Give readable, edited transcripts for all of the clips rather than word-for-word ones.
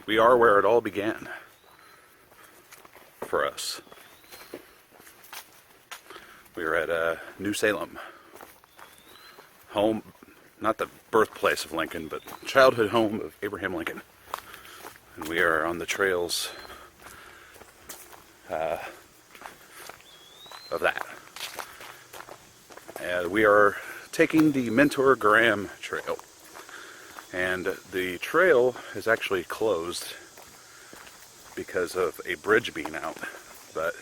we are where it all began for us. We are at New Salem, home, not the birthplace of Lincoln, but childhood home of Abraham Lincoln. And we are on the trails of that. And we are taking the Mentor Graham Trail. And the trail is actually closed because of a bridge being out. But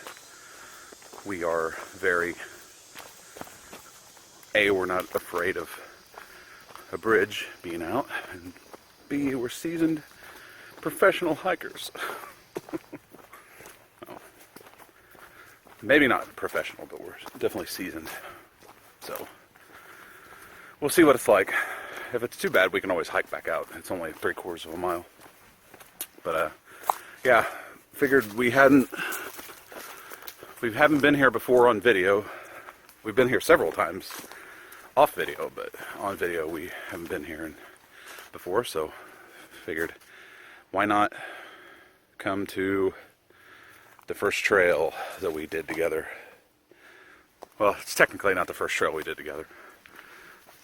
we are we're not afraid of a bridge being out. And B, we're seasoned professional hikers. Oh. Maybe not professional, but we're definitely seasoned. So we'll see what it's like. If it's too bad, we can always hike back out. It's only 3/4 of a mile. But yeah, figured we haven't been here before on video. We've been here several times off video, but on video we haven't been here before, so figured why not come to the first trail that we did together. Well, it's technically not the first trail we did together,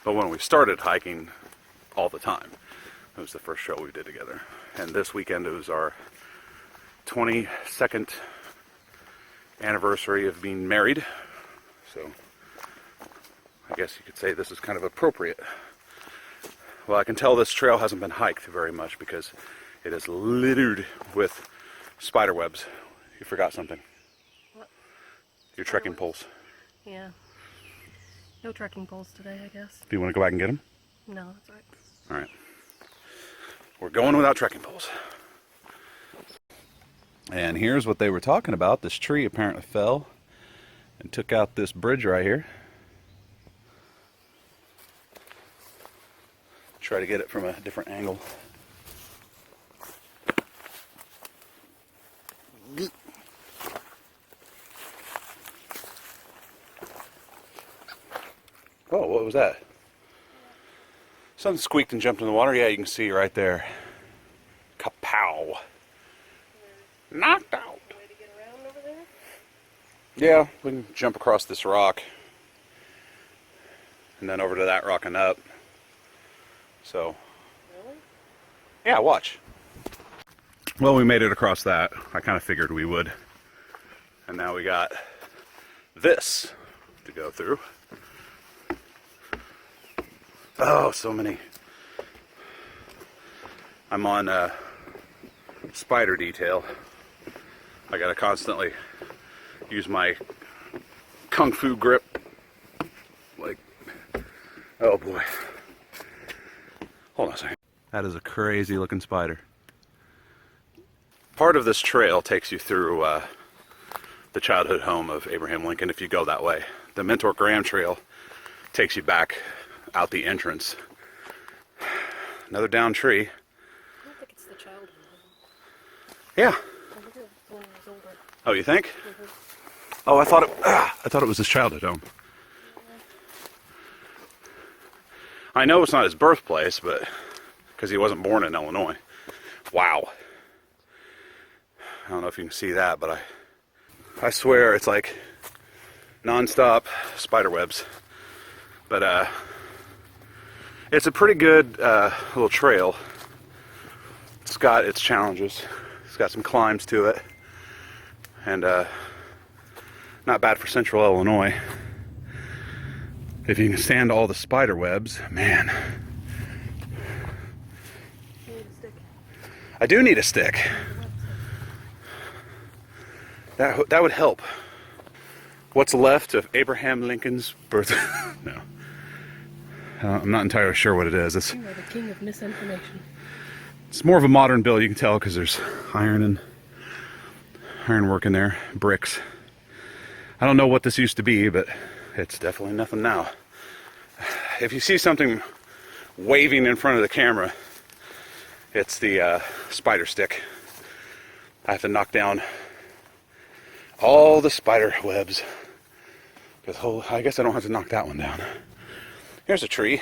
but when we started hiking all the time, it was the first trail we did together. And this weekend it was our 22nd anniversary of being married, so I guess you could say this is kind of appropriate. Well, I can tell this trail hasn't been hiked very much because it is littered with spider webs. You forgot something. What? Your trekking poles. Yeah. No trekking poles today, I guess. Do you want to go back and get them? No, that's all right. All right. We're going without trekking poles. And here's what they were talking about. This tree apparently fell and took out this bridge right here. Try to get it from a different angle. Oh, what was that? Something squeaked and jumped in the water. Yeah, you can see right there. Kapow. Knocked out. Way to get around over there? Yeah, we can jump across this rock and then over to that rock and up. So, Really? yeah, watch. Well, we made it across that. I kind of figured we would. And now we got this to go through. Oh, so many. I'm on spider detail. I gotta constantly use my kung fu grip. Like, oh boy. Hold on a second. That is a crazy looking spider. Part of this trail takes you through the childhood home of Abraham Lincoln if you go that way. The Mentor Graham Trail takes you back out the entrance. Another down tree. I don't think it's the childhood home. Yeah. I think it's when I was older. Oh, you think? Mm-hmm. Oh, I thought it was his childhood home. I know it's not his birthplace, but because he wasn't born in Illinois. Wow. I don't know if you can see that, but I swear it's like non-stop spider webs. But it's a pretty good little trail. It's got its challenges. It's got some climbs to it. And not bad for central Illinois. If you can stand all the spider webs, man. You need a stick. I do need a stick. That would help. What's left of Abraham Lincoln's birth? No. I'm not entirely sure what it is. You are the king of misinformation. It's more of a modern build, you can tell, because there's iron work in there, bricks. I don't know what this used to be, but it's definitely nothing now. If you see something waving in front of the camera, it's the spider stick. I have to knock down all the spider webs. Because I guess I don't have to knock that one down. Here's a tree.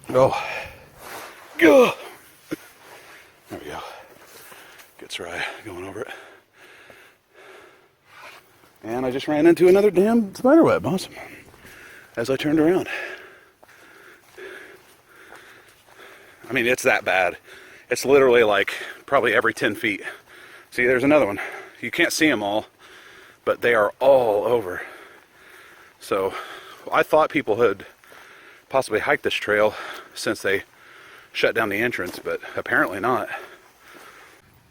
Oh. Ugh. Get Sariah going over it. And I just ran into another damn spider web. Awesome. As I turned around. I mean, it's that bad. It's literally like probably every 10 feet. See, there's another one. You can't see them all, but they are all over. So I thought people had possibly hiked this trail since they shut down the entrance, but apparently not.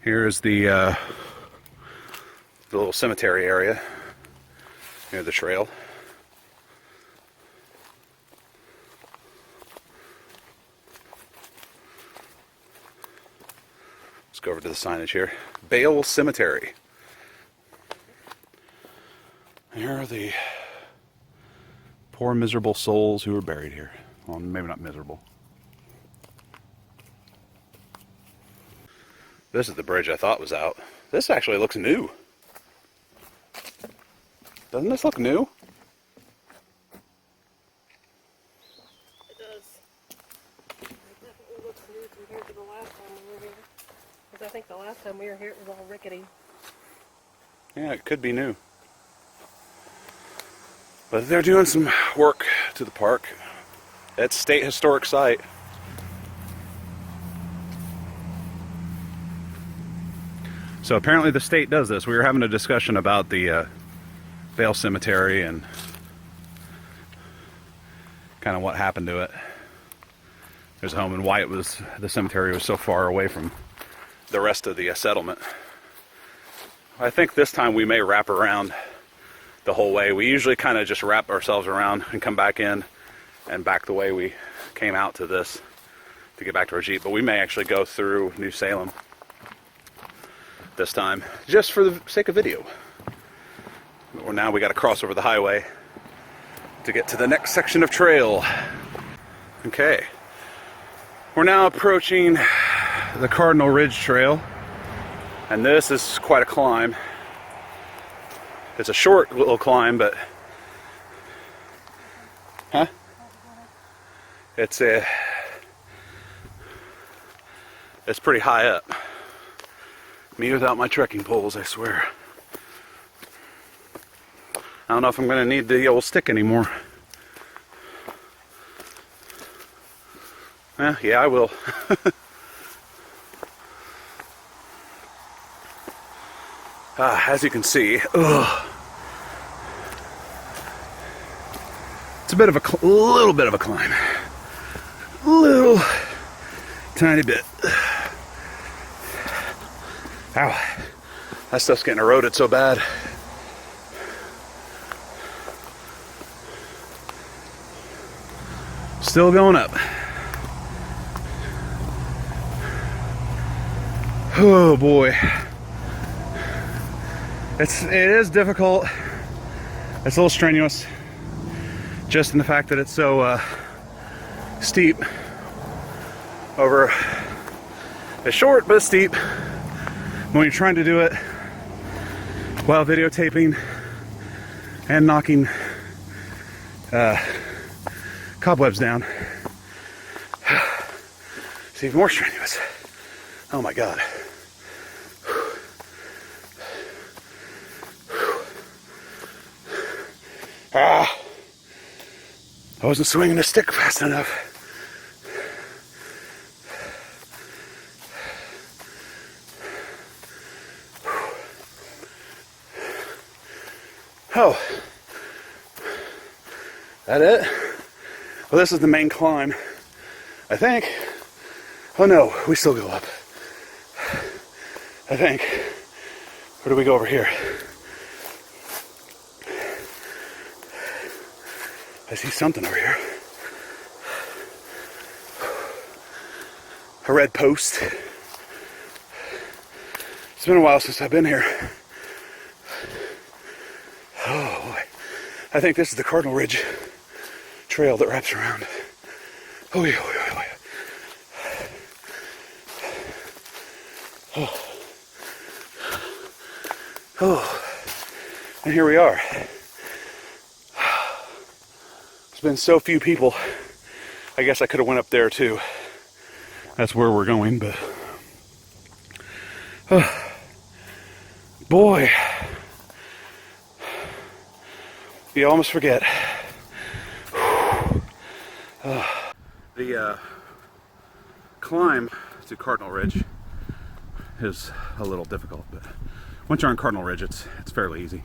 Here is the little cemetery area near the trail. Let's go over to the signage here. Bale Cemetery. Here are the poor miserable souls who are buried here. Well, maybe not miserable. This is the bridge I thought was out. This actually looks new. Doesn't this look new? It does. It definitely looks new compared to the last time we were here. Because I think the last time we were here it was all rickety. Yeah, it could be new. But they're doing some work to the park. It's state historic site. So apparently the state does this. We were having a discussion about the Vale Cemetery and kind of what happened to it. There's a home and why the cemetery was so far away from the rest of the settlement. I think this time we may wrap around the whole way. We usually kind of just wrap ourselves around and come back in and back the way we came out to this to get back to our Jeep. But we may actually go through New Salem this time, just for the sake of video. Or now we got to cross over the highway to get to the next section of trail. Okay, we're now approaching the Cardinal Ridge Trail, and this is quite a climb. It's a short little climb, but it's pretty high up. Me without my trekking poles, I swear. I don't know if I'm going to need the old stick anymore. Yeah, I will. As you can see, it's a bit of a little bit of a climb. Little tiny bit. Ow, that stuff's getting eroded so bad. Still going up. Oh boy. It is difficult. It's a little strenuous. Just in the fact that it's so steep. Over, it's short but steep. When you're trying to do it while videotaping and knocking cobwebs down, it's even more strenuous. Oh my God. I wasn't swinging the stick fast enough. Oh, that it? Well, this is the main climb, I think. Oh no, we still go up. I think. Where do we go over here? I see something over here. A red post. It's been a while since I've been here. Oh boy. I think this is the Cardinal Ridge Trail that wraps around. Oh yeah, oh yeah, oh yeah. Oh. Oh. And here we are. There's been so few people. I guess I could have went up there too. That's where we're going, but Boy, you almost forget. The climb to Cardinal Ridge is a little difficult, but once you're on Cardinal Ridge, it's fairly easy.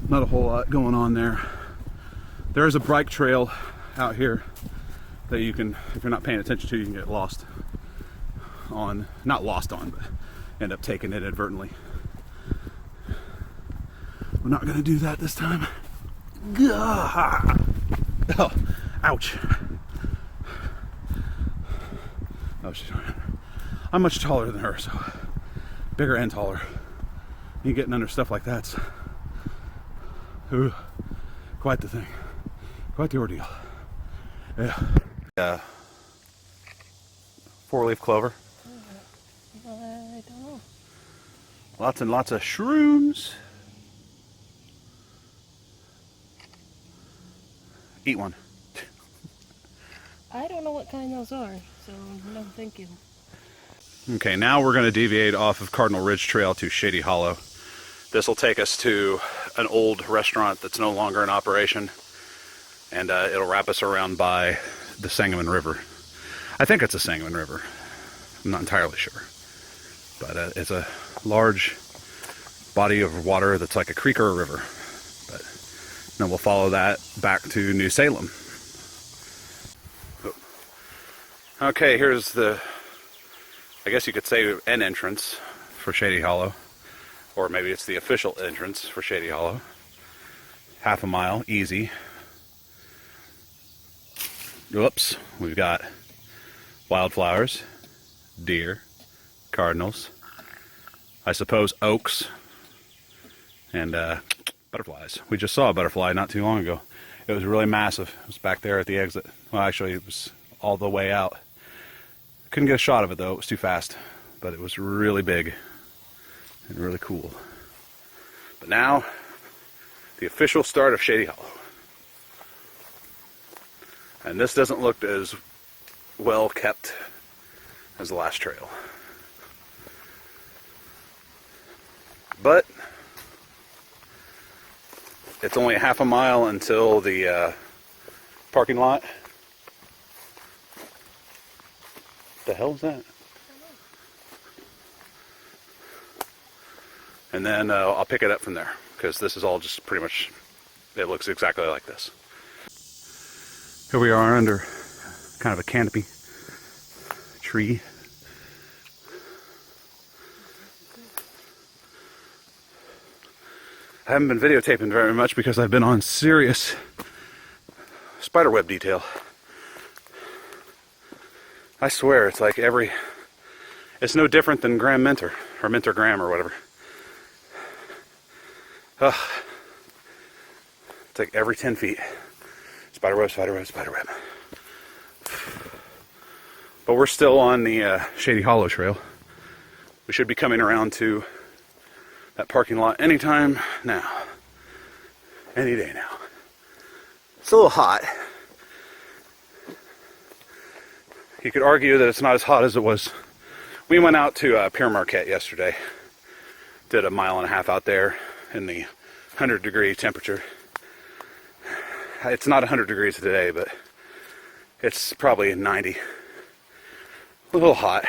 Not a whole lot going on there. There is a bike trail out here that you can, if you're not paying attention to, you can get lost on. Not lost on, but end up taking it inadvertently. We're not gonna do that this time. Oh, ouch. Oh, I'm much taller than her, so bigger and taller. You getting under stuff like that's quite the thing, quite the ordeal. Yeah. 4-leaf clover. I don't know. Lots and lots of shrooms. Eat one. I don't know what kind those are, so no thank you. Okay, now we're going to deviate off of Cardinal Ridge Trail to Shady Hollow. This will take us to an old restaurant that's no longer in operation, and it'll wrap us around by the Sangamon River. I think it's a Sangamon River. I'm not entirely sure, but it's a large body of water that's like a creek or a river. But then we'll follow that back to New Salem. Okay, here's the, I guess you could say, an entrance for Shady Hollow, or maybe it's the official entrance for Shady Hollow. Half a mile, easy. Whoops, we've got wildflowers, deer, cardinals, I suppose oaks, and butterflies. We just saw a butterfly not too long ago. It was really massive. It was back there at the exit. Well, actually, it was all the way out. Couldn't get a shot of it though, it was too fast. But it was really big and really cool. But now, the official start of Shady Hollow. And this doesn't look as well kept as the last trail. But it's only half a mile until the parking lot. The hell is that? And then I'll pick it up from there, because this is all just pretty much, it looks exactly like this. Here we are under kind of a canopy tree. I haven't been videotaping very much because I've been on serious spiderweb detail. I swear, it's like it's no different than Graham Minter, or Minter Graham, or whatever. Ugh. It's like every 10 feet. Spiderweb, spiderweb, spiderweb. But we're still on the Shady Hollow Trail. We should be coming around to that parking lot anytime now. Any day now. It's a little hot. You could argue that it's not as hot as it was. We went out to Pierre Marquette yesterday. Did a mile and a half out there in the 100-degree temperature. It's not 100 degrees today, but it's probably 90. A little hot.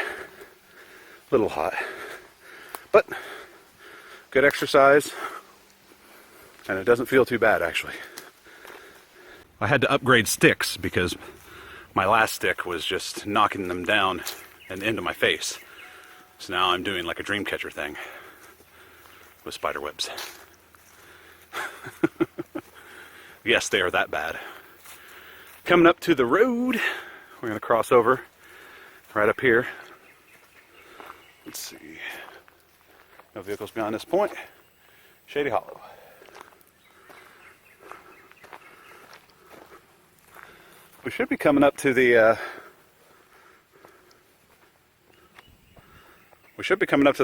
Little hot. But good exercise. And it doesn't feel too bad, actually. I had to upgrade sticks because my last stick was just knocking them down and into my face. So now I'm doing like a dream catcher thing with spider webs. Yes, they are that bad. Coming up to the road, we're going to cross over right up here. Let's see. No vehicles beyond this point. Shady Hollow. We should be coming up to the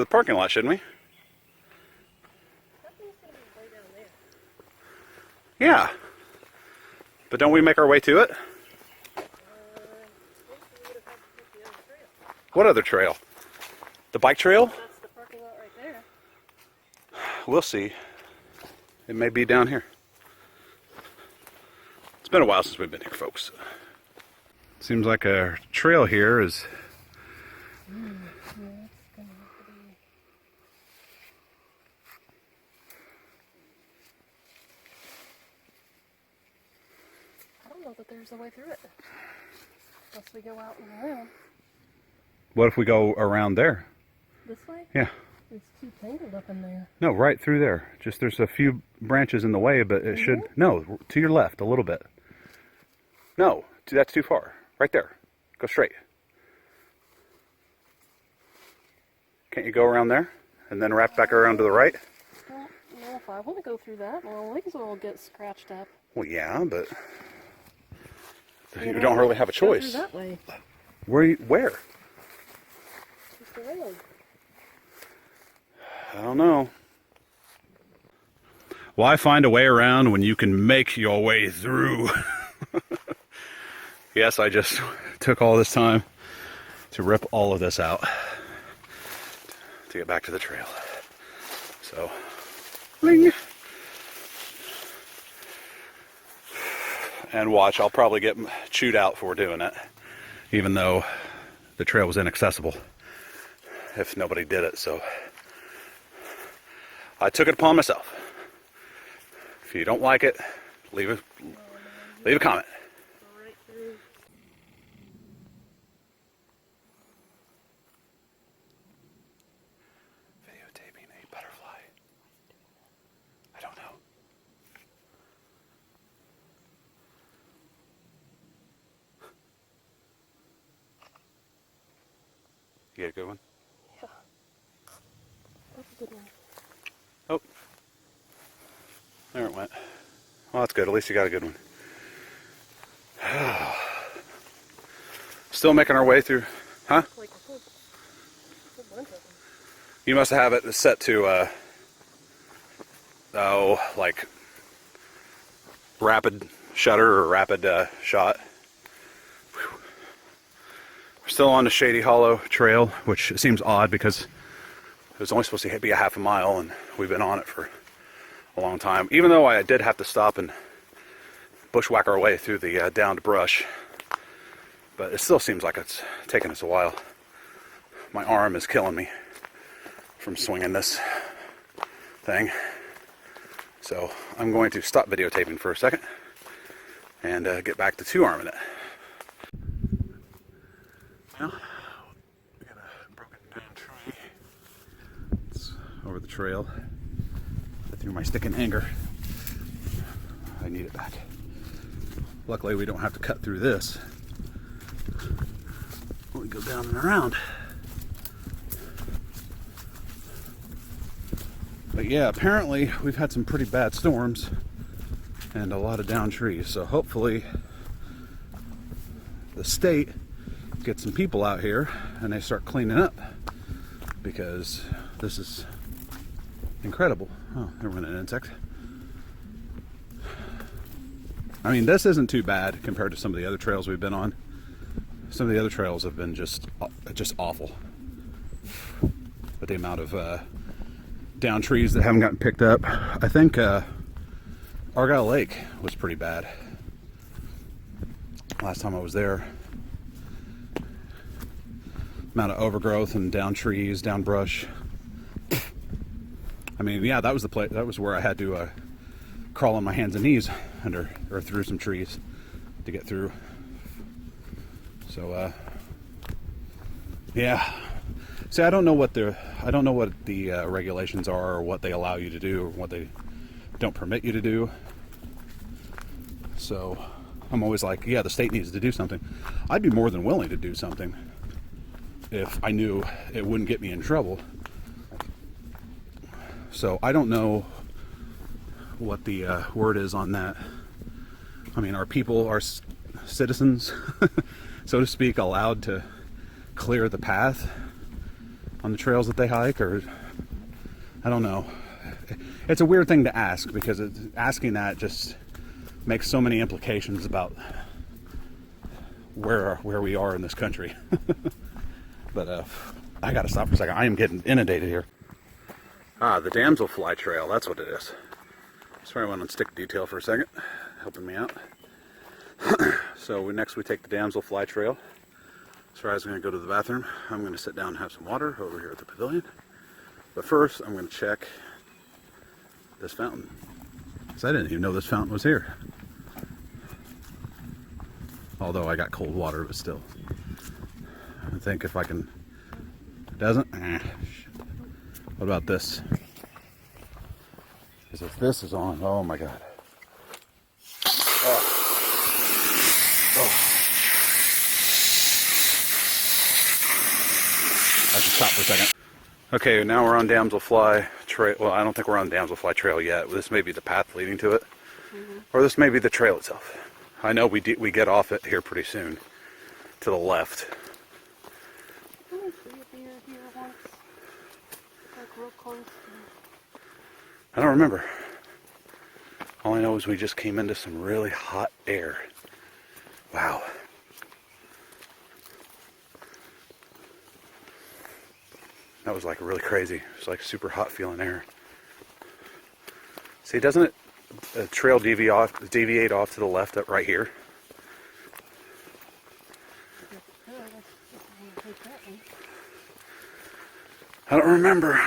parking lot, shouldn't we? Yeah. But don't we make our way to it? What other trail? The bike trail? That's the parking lot right there. we'll see. It may be down here. It's been a while since we've been here, folks. Seems like a trail here is... I don't know that there's a way through it. Unless we go out and around. What if we go around there? This way? Yeah. It's too tangled up in there. No, right through there. Just there's a few branches in the way, but it should... No, to your left a little bit. No, that's too far. Right there. Go straight. Can't you go around there and then wrap back around to the right? Well, no, if I want to go through that, my legs will get scratched up. Well, yeah, but you don't really have a choice. Go through that way. Where? Just around. I don't know. Why find a way around when you can make your way through? Yes, I just took all this time to rip all of this out to get back to the trail. So, ring. And watch, I'll probably get chewed out for doing it, even though the trail was inaccessible if nobody did it. So I took it upon myself. If you don't like it, leave a comment. Right through. Videotaping a butterfly. I don't know. You got a good one? Yeah. That's a good one. Oh. There it went. Well, that's good. At least you got a good one. Still making our way through. Huh? Like a whole bunch of them. You must have it set to, like rapid shutter or rapid shot. Whew. We're still on the Shady Hollow Trail, which seems odd because it was only supposed to be a half a mile, and we've been on it for a long time. Even though I did have to stop and bushwhack our way through the downed brush, but it still seems like it's taking us a while. My arm is killing me from swinging this thing. So I'm going to stop videotaping for a second and get back to two-arming it. Well, we got a broken down tree. It's over the trail. I threw my stick in anger. I need it back. Luckily we don't have to cut through this. We go down and around. But yeah, apparently we've had some pretty bad storms and a lot of downed trees. So hopefully the state gets some people out here and they start cleaning up, because this is incredible. Oh, there went an insect. I mean, this isn't too bad compared to some of the other trails we've been on. Some of the other trails have been just awful. But the amount of down trees that haven't gotten picked up. I think Argyle Lake was pretty bad last time I was there. Amount of overgrowth and down trees, down brush. I mean, yeah, that was the place. That was where I had to crawl on my hands and knees under or through some trees to get through. So yeah. See, I don't know what the regulations are, or what they allow you to do, or what they don't permit you to do. So I'm always like, yeah, the state needs to do something. I'd be more than willing to do something if I knew it wouldn't get me in trouble. So I don't know what the word is on that. I mean, are people, are citizens, so to speak, allowed to clear the path on the trails that they hike? Or I don't know. It's a weird thing to ask, because asking that just makes so many implications about where we are in this country. But I gotta stop for a second. I am getting inundated here. Ah, the damselfly trail, that's what it is. Sorry, I went on stick detail for a second, helping me out. So next we take the damselfly trail. Sariah's going to go to the bathroom. I'm going to sit down and have some water over here at the pavilion. But first, I'm going to check this fountain. Because I didn't even know this fountain was here. Although I got cold water, but still. I think if I can... It doesn't? What about this? Because if this is on, oh my god. Oh. I should stop for a second. Okay, now we're on Damselfly Trail. Well, I don't think we're on Damselfly Trail yet. This may be the path leading to it. Or this may be the trail itself. I know we get off it here pretty soon. To the left. Didn't we see a deer here once? Like real close. I don't remember. All I know is we just came into some really hot air. Wow. That was like really crazy. It's like super hot feeling air. See, doesn't it the trail deviate off to the left right here? I don't remember.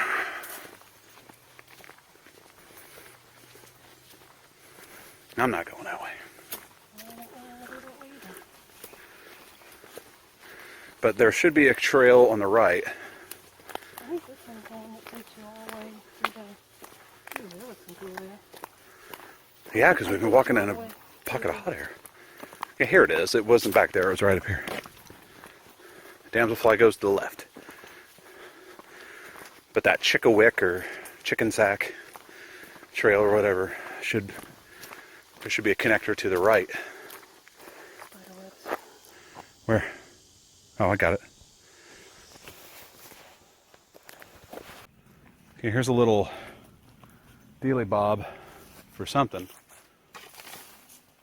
I'm not going that way. But there should be a trail on the right. I think this one's the one that takes you all the way through the... Ooh, there was some cool there. Yeah, because we've been walking in a pocket of hot air. Yeah, here it is. It wasn't back there. It was right up here. Damselfly goes to the left. But that Chickawick or Chicken Sack trail or whatever there should be a connector to the right. Where? Oh, I got it. Okay, here's a little dealy bob for something.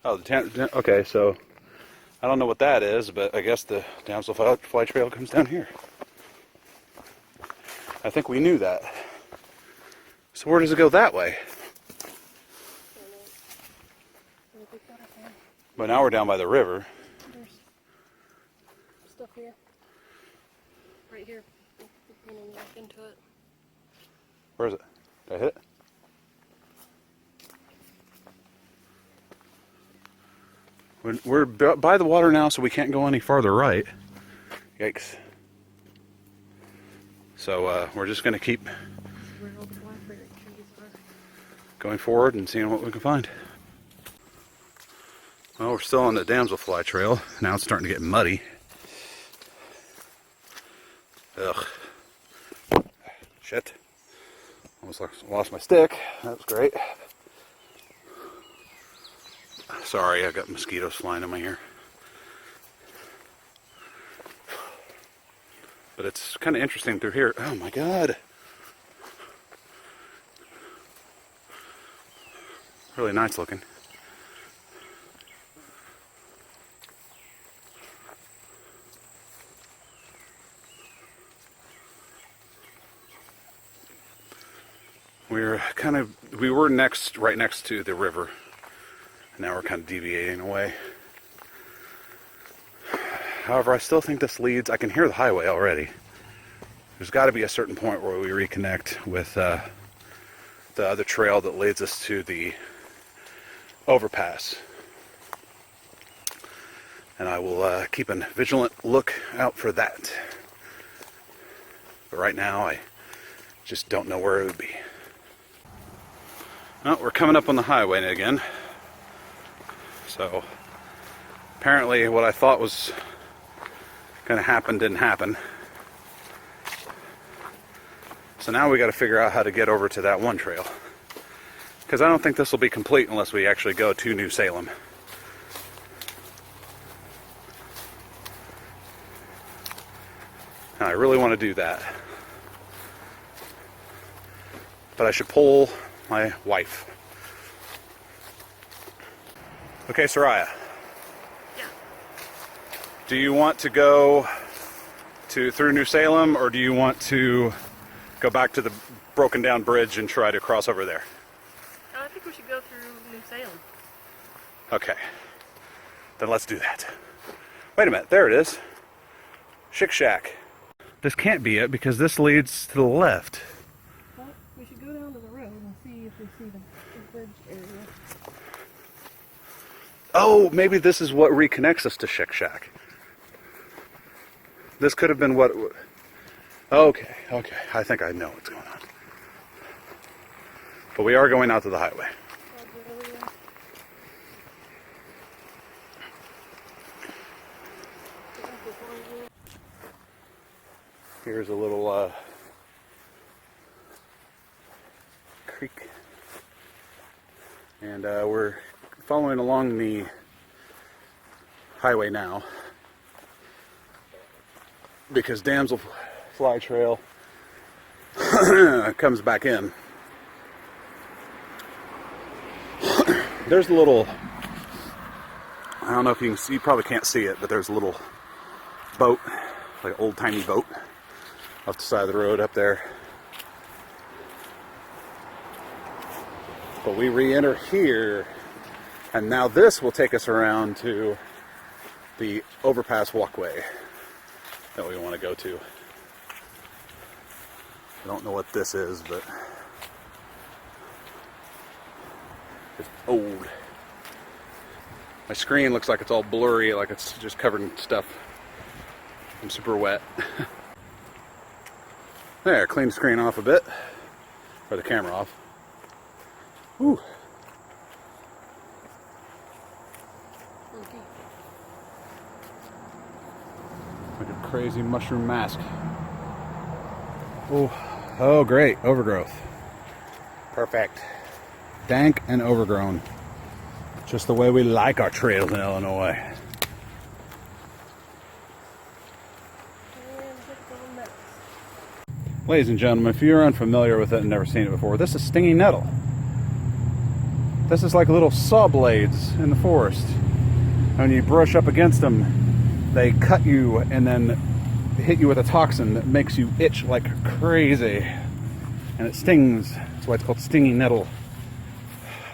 Oh, okay, so I don't know what that is, but I guess the Damselfly trail comes down here. I think we knew that. So where does it go that way? But now we're down by the river. There's stuff here. Right here. You know, walk into it. Where is it? Did I hit it? We're by the water now, so we can't go any farther right. Yikes. So we're just going to keep Where all the blackberry trees are. going forward and seeing what we can find. Well, we're still on the Damselfly trail. Now it's starting to get muddy. Ugh. Shit. Almost lost my stick. That was great. Sorry, I got mosquitoes flying in my ear. But it's kind of interesting through here. Oh my god. Really nice looking. We were right next to the river. Now we're kind of deviating away. However, I still think this leads, I can hear the highway already. There's got to be a certain point where we reconnect with the other trail that leads us to the overpass. And I will keep a vigilant look out for that. But right now, I just don't know where it would be. Well, we're coming up on the highway again. So, apparently what I thought was going to happen didn't happen. So now we got to figure out how to get over to that one trail. Because I don't think this will be complete unless we actually go to New Salem. And I really want to do that. But I should poll my wife. Okay, Sariah. Yeah. Do you want to go through New Salem, or do you want to go back to the broken down bridge and try to cross over there? I think we should go through New Salem. Okay. Then let's do that. Wait a minute, there it is. Chick Shack. This can't be it because this leads to the left. Well, we should go down to the road and see if we see the bridge area. Oh, maybe this is what reconnects us to Chick Shack. This could have been what... Okay. I think I know what's going on. But we are going out to the highway. Here's a little creek. And we're following along the highway now because Damselfly Trail comes back in. There's a little, I don't know if you can see, you probably can't see it, but there's a little boat, like an old tiny boat off the side of the road up there. But we re-enter here, and now this will take us around to the overpass walkway that we want to go to. I don't know what this is, but it's old. My screen looks like it's all blurry, like it's just covered in stuff. I'm super wet. There, clean the screen off a bit, or the camera off. Ooh. Okay. Like a crazy mushroom mask. Oh, great, overgrowth. Perfect. Dank and overgrown. Just the way we like our trails in Illinois. Ladies and gentlemen, if you're unfamiliar with it and never seen it before, this is stinging nettle. This is like little saw blades in the forest. When you brush up against them, they cut you and then hit you with a toxin that makes you itch like crazy. And it stings. That's why it's called stinging nettle.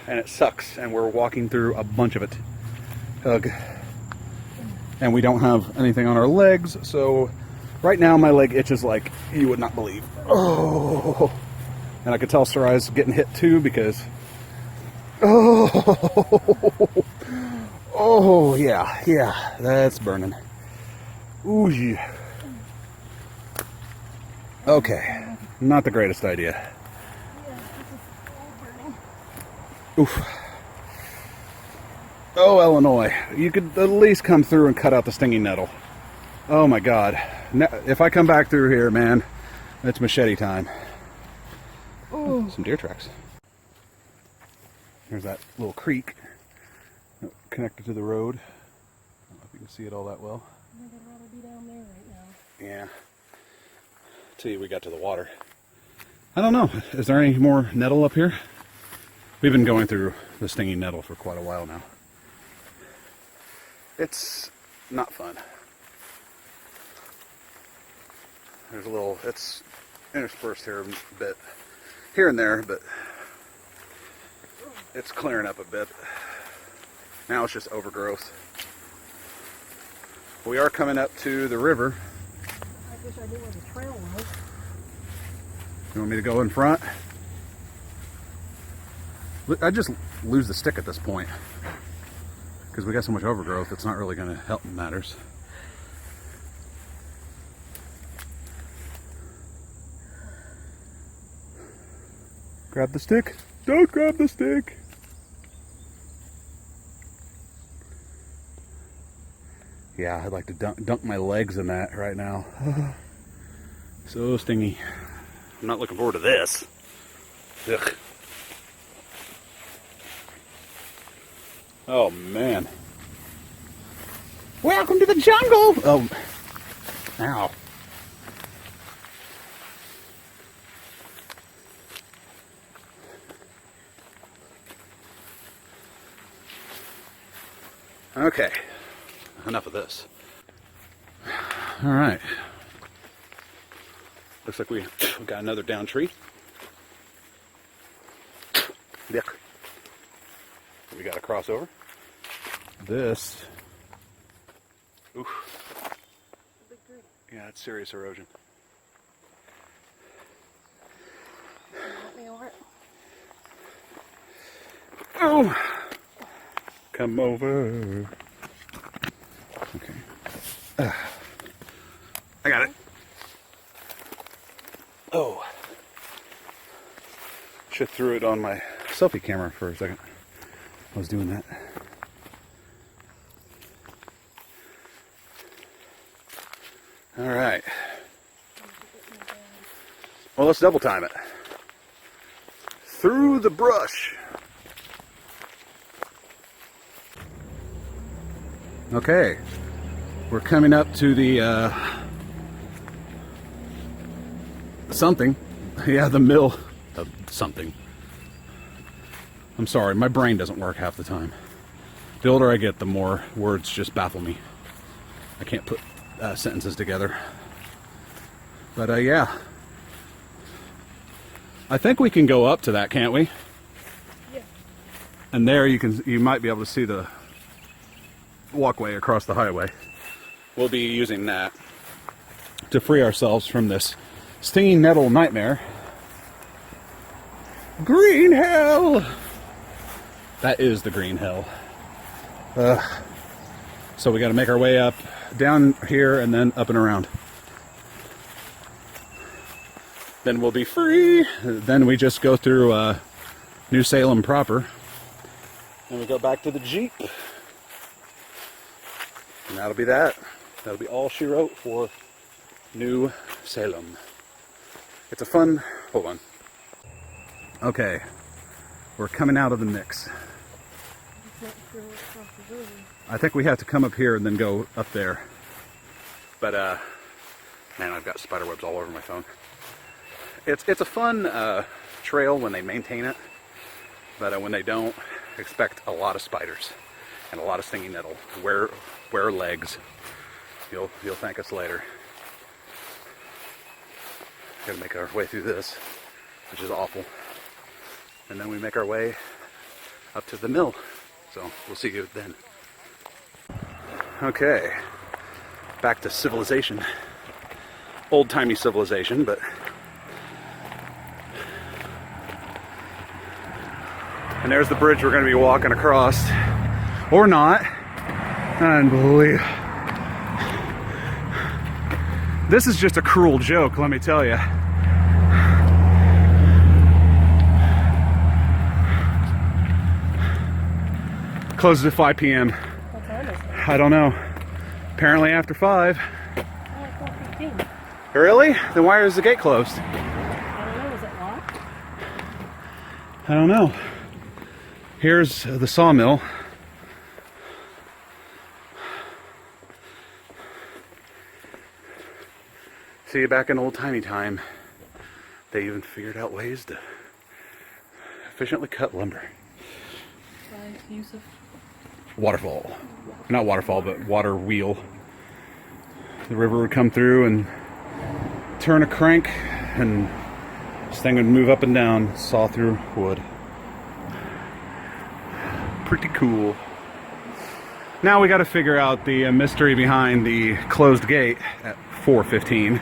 And it sucks, and we're walking through a bunch of it. Ugh. And we don't have anything on our legs, so right now my leg itches like you would not believe. Oh! And I could tell Sarai's getting hit too because... Oh, yeah, that's burning. Ooh, yeah. Okay, not the greatest idea. Oof. Oh, Illinois, you could at least come through and cut out the stinging nettle. Oh my God. If I come back through here, man, it's machete time. Oh, some deer tracks. There's that little creek connected to the road. I don't know if you can see it all that well. I think I'd rather be down there right now. Yeah. Till we got to the water. I don't know. Is there any more nettle up here? We've been going through the stinging nettle for quite a while now. It's not fun. There's a little, it's interspersed here a bit, here and there, but it's clearing up a bit. Now it's just overgrowth. We are coming up to the river. I wish I knew where the trail was. You want me to go in front? I just lose the stick at this point because we got so much overgrowth. It's not really going to help matters. Grab the stick. Don't grab the stick. Yeah, I'd like to dunk my legs in that right now. So stingy. I'm not looking forward to this. Ugh. Oh man. Welcome to the jungle! Oh. Ow. Okay. Enough of this. Alright. Looks like we've got another down tree. Look. We got a crossover. This. Oof. Big tree. Yeah, it's serious erosion. Let me over it. Oh! Come over. Okay. I got it. Oh. Should have threw it on my selfie camera for a second. I was doing that. All right. Well, let's double time it. Through the brush. Okay. We're coming up to the something. Yeah, the mill of something. I'm sorry, my brain doesn't work half the time. The older I get, the more words just baffle me. I can't put sentences together. But yeah. I think we can go up to that, can't we? Yeah. And there you might be able to see the walkway across the highway. We'll be using that to free ourselves from this stinging nettle nightmare. Green hell! That is the green hell. So we got to make our way up, down here, and then up and around. Then we'll be free. Then we just go through New Salem proper. And we go back to the Jeep. And that'll be that. That'll be all she wrote for New Salem. It's a fun... Hold on. Okay. We're coming out of the mix. I think we have to come up here and then go up there. But, man, I've got spider webs all over my phone. It's a fun trail when they maintain it. But when they don't, expect a lot of spiders and a lot of stinging nettle. Wear legs. You'll thank us later. Gotta make our way through this, which is awful. And then we make our way up to the mill. So we'll see you then. Okay, back to civilization. Old-timey civilization, but... And there's the bridge we're going to be walking across. Or not. Unbelievable. This is just a cruel joke, let me tell you. Closes at 5 p.m. What time is it? I don't know. Apparently after 5. Only 4:15. Really? Then why is the gate closed? I don't know, is it locked? I don't know. Here's the sawmill. See, back in old-timey time, they even figured out ways to efficiently cut lumber. By use of... Waterfall. Not waterfall, but water wheel. The river would come through and turn a crank, and this thing would move up and down, saw through wood. Pretty cool. Now we got to figure out the mystery behind the closed gate at 4:15.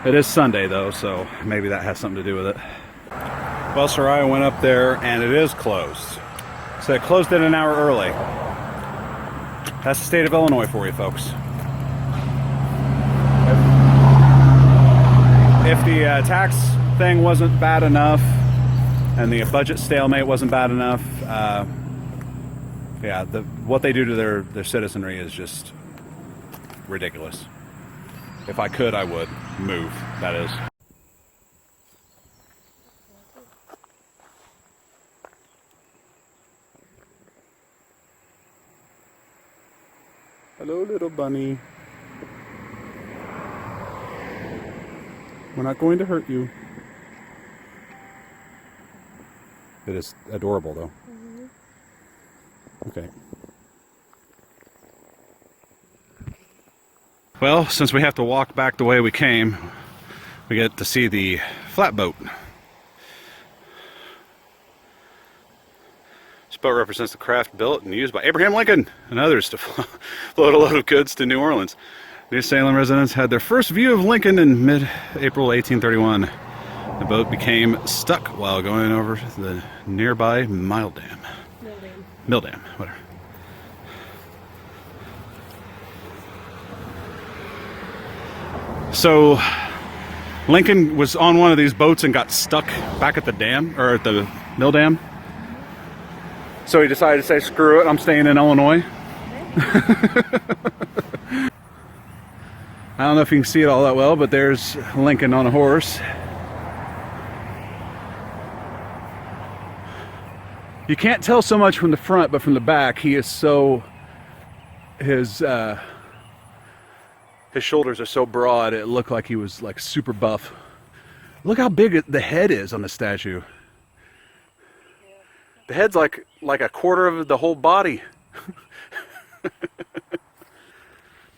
It is Sunday though, so maybe that has something to do with it. Well, Sariah went up there and it is closed. So it closed it an hour early. That's the state of Illinois for you folks. If the tax thing wasn't bad enough and the budget stalemate wasn't bad enough, yeah, what they do to their citizenry is just ridiculous. If I could, I would move, that is. Hello, little bunny. We're not going to hurt you. It is adorable, though. Mm-hmm. Okay. Well, since we have to walk back the way we came, we get to see the flatboat. This boat represents the craft built and used by Abraham Lincoln and others to float a load of goods to New Orleans. New Salem residents had their first view of Lincoln in mid-April 1831. The boat became stuck while going over the nearby Mill Dam. Mill Dam, whatever. So Lincoln was on one of these boats and got stuck back at the dam, or at the Mill Dam. So he decided to say, screw it, I'm staying in Illinois. I don't know if you can see it all that well, but there's Lincoln on a horse. You can't tell so much from the front, but from the back, he is so, his shoulders are so broad, it looked like he was like super buff. Look how big the head is on the statue. The head's like a quarter of the whole body.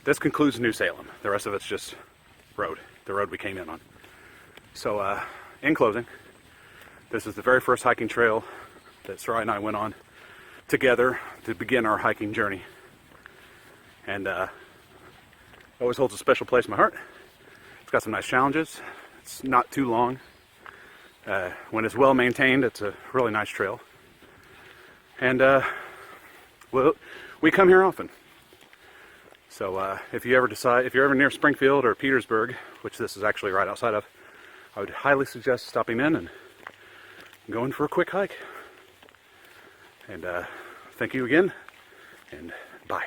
This concludes New Salem. The rest of it's just road, the road we came in on. So in closing, this is the very first hiking trail that Sariah and I went on together to begin our hiking journey. And it always holds a special place in my heart. It's got some nice challenges. It's not too long. When it's well maintained, it's a really nice trail. And well, we come here often. So if you're ever near Springfield or Petersburg, which this is actually right outside of, I would highly suggest stopping in and going for a quick hike. And thank you again, and bye.